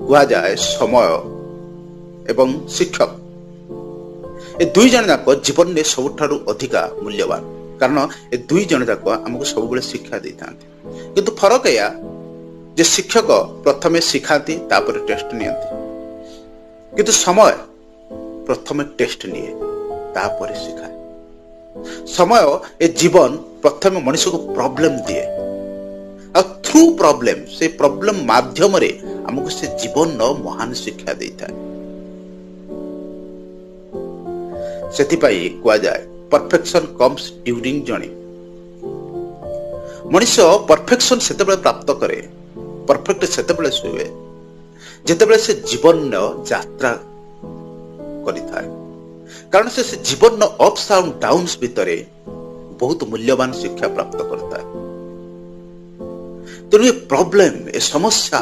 କୁହାଯାଏ ସମୟ ଏବଂ ଶିକ୍ଷକ ଏ ଦୁଇ ଜଣ ଯାକ ଜୀବନରେ ସବୁଠାରୁ ଅଧିକା ମୂଲ୍ୟବାନ। କାରଣ ଏ ଦୁଇ ଜଣ ଯାକ ଆମକୁ ସବୁବେଳେ ଶିକ୍ଷା ଦେଇଥାନ୍ତି। କିନ୍ତୁ ଫରକ ଏଇଆ ଯେ ଶିକ୍ଷକ ପ୍ରଥମେ ଶିଖାନ୍ତି ତାପରେ ଟେଷ୍ଟ ନିଅନ୍ତି, କିନ୍ତୁ ସମୟ ପ୍ରଥମେ ଟେଷ୍ଟ ନିଏ ତାପରେ ଶିଖାଏ। ସମୟ ଏ ଜୀବନ ପ୍ରଥମେ ମଣିଷକୁ ପ୍ରୋବ୍ଲେମ ଦିଏ ଆଉ ଥ୍ରୁ ପ୍ରୋବ୍ଲେମ ସେ ପ୍ରୋବ୍ଲେମ ମାଧ୍ୟମରେ ଆମକୁ ସେ ଜୀବନର ମହାନ ଶିକ୍ଷା ଦେଇଥାଏ। ସେଥିପାଇଁ କୁହାଯାଏ ପରଫେକ୍ସନ କମ୍ସ ଡ୍ୟୁରିଂ ଜର୍ଣ୍ଣି। ମଣିଷ ପରଫେକ୍ସନ ସେତେବେଳେ ପ୍ରାପ୍ତ କରେ, ପରଫେକ୍ଟ ସେତେବେଳେ ହୁଏ ଯେତେବେଳେ ସେ ଜୀବନର ଯାତ୍ରା କରିଥାଏ। କାରଣ ସେ ଜୀବନର ଅପ୍ସ ଆଣ୍ଡ ଡାଉନ୍ସ ଭିତରେ ବହୁତ ମୂଲ୍ୟବାନ ଶିକ୍ଷା ପ୍ରାପ୍ତ କରିଥାଏ। ତେଣୁ ଏ ପ୍ରୋବ୍ଲେମ ଏ ସମସ୍ୟା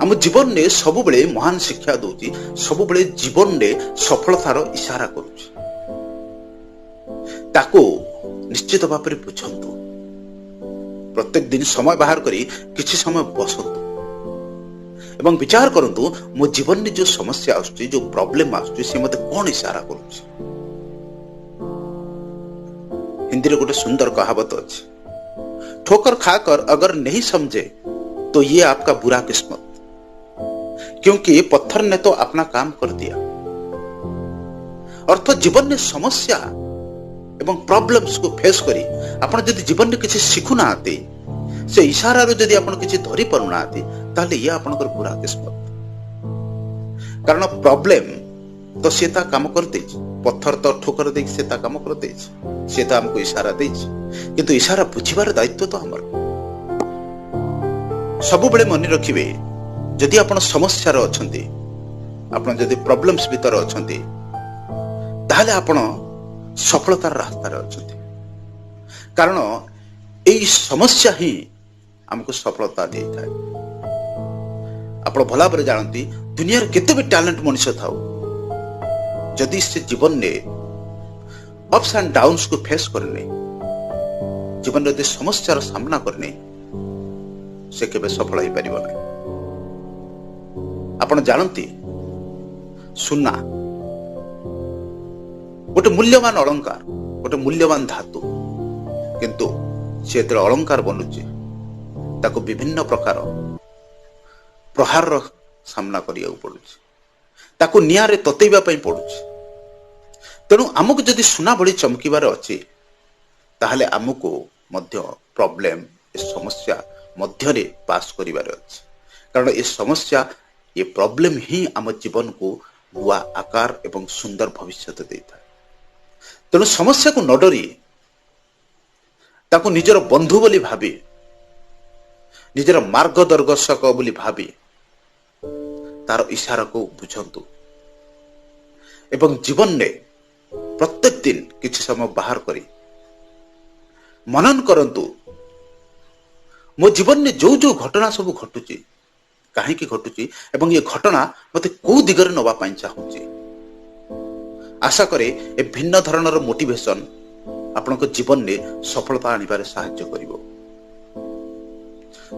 ଆମ ଜୀବନରେ ସବୁବେଳେ ମହାନ ଶିକ୍ଷା ଦଉଛି, ସବୁବେଳେ ଜୀବନରେ ସଫଳତାର ଇଶାରା କରୁଛି। ତାକୁ ନିଶ୍ଚିତ ଭାବରେ ବୁଝନ୍ତୁ। ପ୍ରତ୍ୟେକ ଦିନ ସମୟ ବାହାର କରି କିଛି ସମୟ ବସନ୍ତୁ ଏବଂ ବିଚାର କରନ୍ତୁ ମୋ ଜୀବନରେ ଯୋଉ ସମସ୍ୟା ଆସୁଛି, ଯୋଉ ପ୍ରୋବ୍ଲେମ ଆସୁଛି, ସେ ମତେ କଣ ଇଶାରା କରୁଛି। ହିନ୍ଦୀରେ ଗୋଟେ ସୁନ୍ଦର କହାବତ ଅଛି, ठोकर खाकर अगर नहीं समझे तो ये आपका बुरा किस्मत, क्योंकि पत्थर ने तो अपना काम कर दिया। अर्थ जीवन में समस्या एवं प्रॉब्लम्स को फेस करी आपण जदि जीवन में किसी शिखु ना आते, से इशारा रो जदि आपण किसी धरी पारु ना आते, ताले ये आपनकर बुरा किस्मत। कारण प्रॉब्लम तो सेता काम कर देछि, पत्थर तो ठोकर देछि सेता काम कर देछि, सेता हमको इशारा देछि, किंतु इशारा बुझिबार दायित्व तो हमर। सबु बेले मन रखिबे, जदि आपण समस्या रो अछंती, आपण जदि प्रॉब्लम्स भीतर अछंती, ताले आपण सफलतार रास्ता रे अछंती। कारण एई समस्या ही हमको सफलता देइथाय। आपण भला बरे जानती दुनिया रे केते भी टैलेंट मनुष्य थाउ, जदि से जीवन ने अप्स एंड डाउन्स को फेस करने, जीवन रे समस्यार सामना करने, से केबे सफल हो पारिबो नै। आपण जानती सुना गोटे मूल्यवान अलंकार, गोटे मूल्यवान धातु, किंतु से अलंकार बनुचे ताको विभिन्न प्रकार प्रहार सामना करिया पड़ुଛି, ताको नियारे ततैबा पई पड़ुଛି। तेणु आमको जदि सुना भली चमकीबार अछि, ताहले आमको मध्य प्रॉब्लम ए समस्या मध्य रे पास करिबार अछि। कारण ए समस्या ये प्रॉब्लम ही आम जीवन को नुआ आकार एवं सुंदर भविष्य देता है। तेणु समस्या को न डरी ताको निजर बंधु बोली भाबी, निजर मार्गदर्शक बोली भाबी तार इशारा को बुझंतु एवं जीवन में प्रत्येक दिन किछि समय बाहर करी मनन करंतु मो जीवन में जो जो घटना सब घटुची, कहीं घटुची एवं ये घटना मते को दिगरे नवा पाई चाहूची। आशा करे ए भिन्न धरणर मोटिवेशन आपनक जीवन में सफलता आनिबारे सहायता करिवो।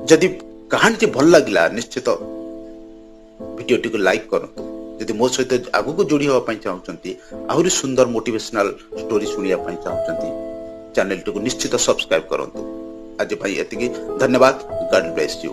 जदि कहानी भल लगिला निश्चित वीडियो टी को लाइक करंतु। जदि मो सहित आगु को जोड़ी होवा पाई चाहउचंती, आहुरी सुंदर मोटिवेशनल स्टोरी सुनिया पाई चाहउचंती, चैनल टी को निश्चित सब्सक्राइब करंतु। आज भाई एतिकी, धन्यवाद। God bless you.